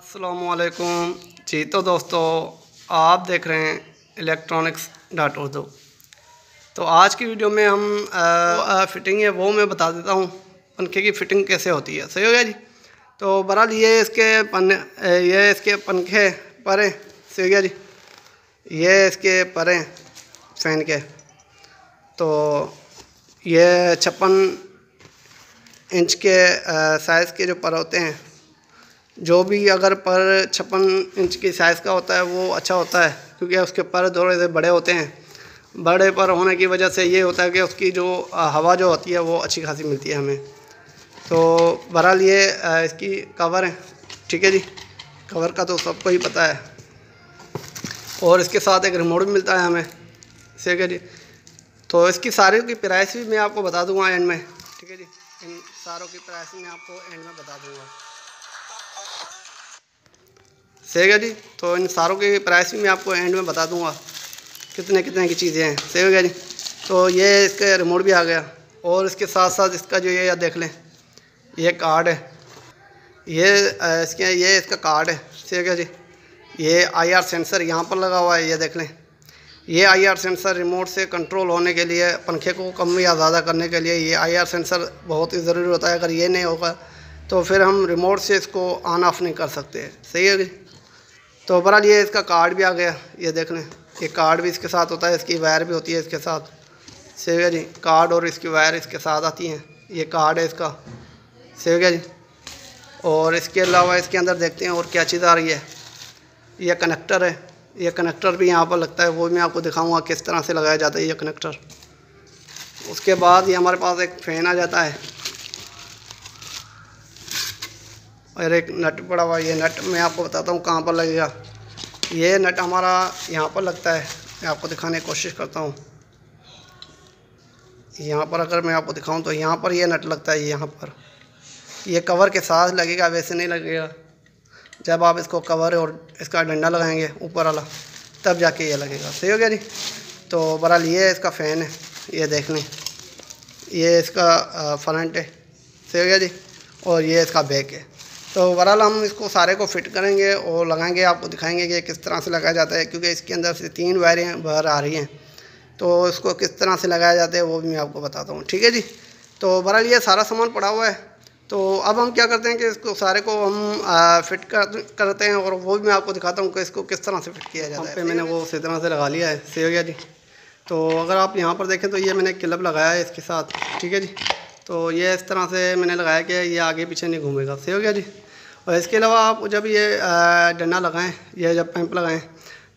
अस्सलामुअलैकुम जी। तो दोस्तों, आप देख रहे हैं electronics.urdu। तो आज की वीडियो में हम फ़िटिंग है वो मैं बता देता हूँ पंखे की फ़िटिंग कैसे होती है। सही हो गया जी। तो बहरहाल ये इसके पंखे पर हैं। सही हो गया जी। ये इसके पर हैं फ़ैन के। तो ये 56 इंच के साइज़ के जो पर होते हैं, जो भी अगर पर 56 इंच की साइज़ का होता है वो अच्छा होता है, क्योंकि उसके पर थोड़े से बड़े होते हैं। बड़े पर होने की वजह से ये होता है कि उसकी जो हवा जो होती है वो अच्छी खासी मिलती है हमें। तो बहरहाल ये इसकी कवर है। ठीक है जी। कवर का तो सबको ही पता है, और इसके साथ एक रिमोट भी मिलता है हमें। ठीक है जी। तो इसकी सारी की प्राइस भी मैं आपको बता दूंगा एंड में। ठीक है जी। इन सारों की प्राइस मैं आपको एंड में बता दूंगा। सही है जी। तो इन सारों की प्राइस भी मैं आपको एंड में बता दूंगा कितने कितने की चीज़ें हैं। सही हो गया जी। तो ये इसका रिमोट भी आ गया, और इसके साथ साथ इसका जो ये देख लें, ये कार्ड है। ये इसका कार्ड है। सही हो गया जी। ये IR सेंसर यहाँ पर लगा हुआ है, ये देख लें। ये IR सेंसर रिमोट से कंट्रोल होने के लिए, पंखे को कम या ज़्यादा करने के लिए ये IR सेंसर बहुत ही ज़रूरी होता है। अगर ये नहीं होगा तो फिर हम रिमोट से इसको ऑन ऑफ नहीं कर सकते। सही है जी। तो बहरहाल ये इसका कार्ड भी आ गया, ये देख लें। ये कार्ड भी इसके साथ होता है, इसकी वायर भी होती है इसके साथ। सही है जी। कार्ड और इसकी वायर इसके साथ आती हैं। ये कार्ड है इसका। सही है जी। और इसके अलावा इसके अंदर देखते हैं और क्या चीज़ आ रही है। ये कनेक्टर है। ये कनेक्टर भी यहाँ पर लगता है, वो भी मैं आपको दिखाऊंगा किस तरह से लगाया जाता है ये कनेक्टर। उसके बाद ये हमारे पास एक फ़ैन आ जाता है, और एक नट पड़ा हुआ। ये नट मैं आपको बताता हूँ कहाँ पर लगेगा। ये नट हमारा यहाँ पर लगता है। मैं आपको दिखाने की कोशिश करता हूँ। यहाँ पर अगर मैं आपको दिखाऊँ तो यहाँ पर ये नट लगता है। यहाँ पर ये कवर के साथ लगेगा, वैसे नहीं लगेगा। जब आप इसको कवर और इसका डंडा लगाएंगे ऊपर वाला, तब जाके ये लगेगा। सही हो गया जी। तो बहरहाल ये इसका फ़ैन है, ये देख लें। ये इसका फ्रंट है। सही हो गया जी। और ये इसका बैक है। तो बहरहाल हम इसको सारे को फिट करेंगे और लगाएंगे, आपको दिखाएंगे कि किस तरह से लगाया जाता है, क्योंकि इसके अंदर से 3 वायरें बाहर आ रही हैं। तो इसको किस तरह से लगाया जाता है वो भी मैं आपको बताता हूँ। ठीक है जी। तो बहरहाल ये सारा सामान पड़ा हुआ है। तो अब हम क्या करते हैं कि इसको सारे को हम फिट करते हैं, और वो भी मैं आपको दिखाता हूँ कि इसको किस तरह से फिट किया जाता है। मैंने वो उसी तरह से लगा लिया है। सही हो गया जी। तो अगर आप यहाँ पर देखें तो ये मैंने क्लिप लगाया है इसके साथ। ठीक है जी। तो ये इस तरह से मैंने लगाया कि ये आगे पीछे नहीं घूमेगा। सही हो गया जी। और इसके अलावा आप जब ये डंडा लगाएं, ये जब पैंप लगाएं,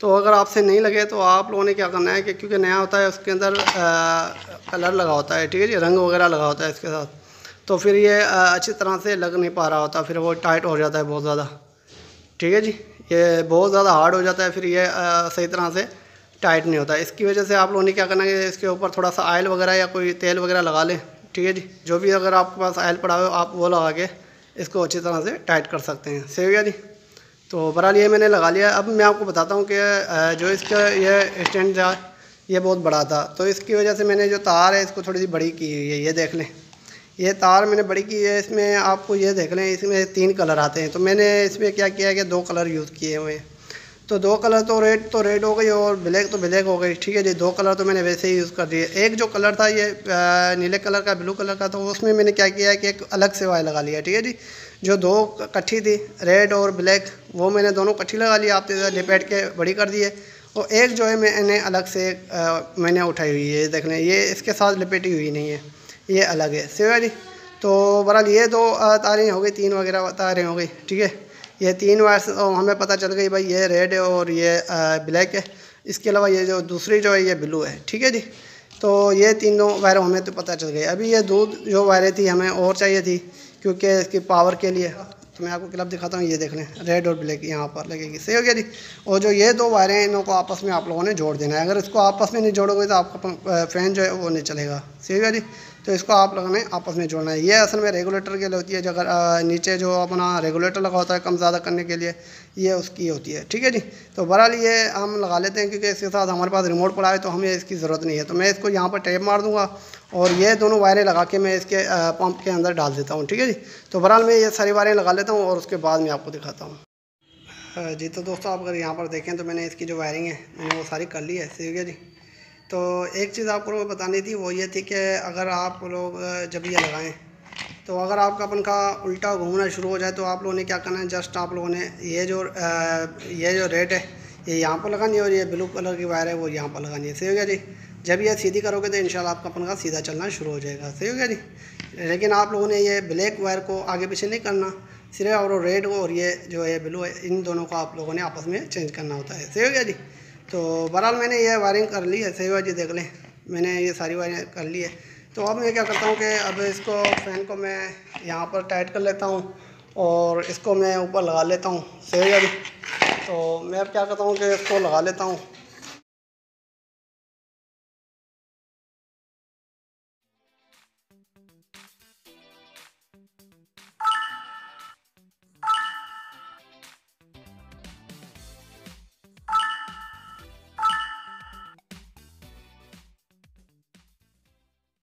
तो अगर आपसे नहीं लगे तो आप लोगों ने क्या करना है कि क्योंकि नया होता है, उसके अंदर कलर लगा होता है। ठीक है जी। रंग वगैरह लगा होता है इसके साथ। तो फिर ये अच्छी तरह से लग नहीं पा रहा होता, फिर वो टाइट हो जाता है बहुत ज़्यादा। ठीक है जी। ये बहुत ज़्यादा हार्ड हो जाता है, फिर ये सही तरह से टाइट नहीं होता। इसकी वजह से आप लोगों ने क्या करना है कि इसके ऊपर थोड़ा सा ऑयल वगैरह या कोई तेल वगैरह लगा लें। ठीक है जी। जो भी अगर आपके पास ऑयल पड़ा हो आप वो लगा के इसको अच्छी तरह से टाइट कर सकते हैं। सही हो गया जी। तो बहरहाल ये मैंने लगा लिया। अब मैं आपको बताता हूँ कि जो इसका ये स्टैंड था ये बहुत बड़ा था, तो इसकी वजह से मैंने जो तार है इसको थोड़ी सी बड़ी की हुई है। ये देख लें, ये तार मैंने बड़ी की है। इसमें आपको ये देख लें, इसमें 3 कलर आते हैं। तो मैंने इसमें क्या किया है कि 2 कलर यूज़ किए हुए हैं। तो 2 कलर तो रेड हो गई, और ब्लैक तो ब्लैक हो गई। ठीक है जी। 2 कलर तो मैंने वैसे ही यूज़ कर दिए। एक जो कलर था ये नीले कलर का, ब्लू कलर का, तो उसमें मैंने क्या किया है कि एक अलग से वायर लगा लिया। ठीक है जी। जो 2 इकट्ठी थी, रेड और ब्लैक, वो मैंने दोनों इकट्ठी लगा लिया, आप लिपेट के बड़ी कर दिए। और एक जो है मैंने अलग से मैंने उठाई हुई है। ये देख लें, ये इसके साथ लिपेटी हुई नहीं है, ये अलग है। सही है जी। तो बहरहाल ये 2 तारें हो गई, 3 वगैरह तारें हो गई। ठीक है। ये 3 वायर हमें पता चल गई भाई, ये रेड है और ये ब्लैक है। इसके अलावा ये जो दूसरी जो है ये ब्लू है। ठीक है जी। तो ये तीनों वायरें हमें तो पता चल गई। अभी ये 2 जो वायरें थी हमें और चाहिए थी, क्योंकि इसकी पावर के लिए। तो मैं आपको क्लब दिखाता हूँ। ये देख लें, रेड और ब्लैक यहाँ पर लगेगी। सही हो गया जी। और जो ये 2 वायरें हैं, इनको आपस में आप लोगों ने जोड़ देना है। अगर इसको आपस में नहीं जोड़ोगे तो आपका फ़ैन जो है वो नहीं चलेगा। सही हो गया जी। तो इसको आप लोगों ने आपस में जोड़ना है। ये असल में रेगुलेटर के लिए होती है, जो अगर नीचे जो अपना रेगुलेटर लगा होता है कम ज़्यादा करने के लिए, ये उसकी होती है। ठीक है जी। तो बहरहाल ये हम लगा लेते हैं, क्योंकि इसके साथ हमारे पास रिमोट पड़ा है तो हमें इसकी ज़रूरत नहीं है। तो मैं इसको यहाँ पर टेप मार दूँगा, और ये दोनों वायरें लगा के मैं इसके पंप के अंदर डाल देता हूँ। ठीक है जी। तो बहरहाल मैं ये सारी वायरें लगा लेता हूँ और उसके बाद मैं आपको दिखाता हूँ। जी तो दोस्तों, आप अगर यहाँ पर देखें तो मैंने इसकी जो वायरिंग है मैंने वो सारी कर ली है, सही हो गया जी। तो एक चीज़ आपको बतानी थी, वो ये थी कि अगर आप लोग जब ये लगाएं तो अगर आपका पंखा उल्टा घूमना शुरू हो जाए तो आप लोगों ने क्या करना है, जस्ट आप लोगों ने ये जो रेड है ये यहाँ पर लगानी है और ये ब्लू कलर की वायर है वो यहाँ पर लगानी है, सही हो गया जी। जब ये सीधी करोगे तो इंशाल्लाह आपका पंखा सीधा चलना शुरू हो जाएगा, सही हो गया जी। लेकिन आप लोगों ने ये ब्लैक वायर को आगे पीछे नहीं करना, सिर्फ और रेड को और ये जो है ब्लू है, इन दोनों को आप लोगों ने आपस में चेंज करना होता है, सही हो गया जी। तो बहरहाल मैंने ये वायरिंग कर ली है, सही हुआ जी, देख लें मैंने ये सारी वायरिंग कर ली है। तो अब मैं क्या करता हूँ कि अब इसको फ़ैन को मैं यहाँ पर टाइट कर लेता हूँ और इसको मैं ऊपर लगा लेता हूँ, सही हो गया जी। तो मैं अब क्या करता हूँ कि इसको लगा लेता हूँ।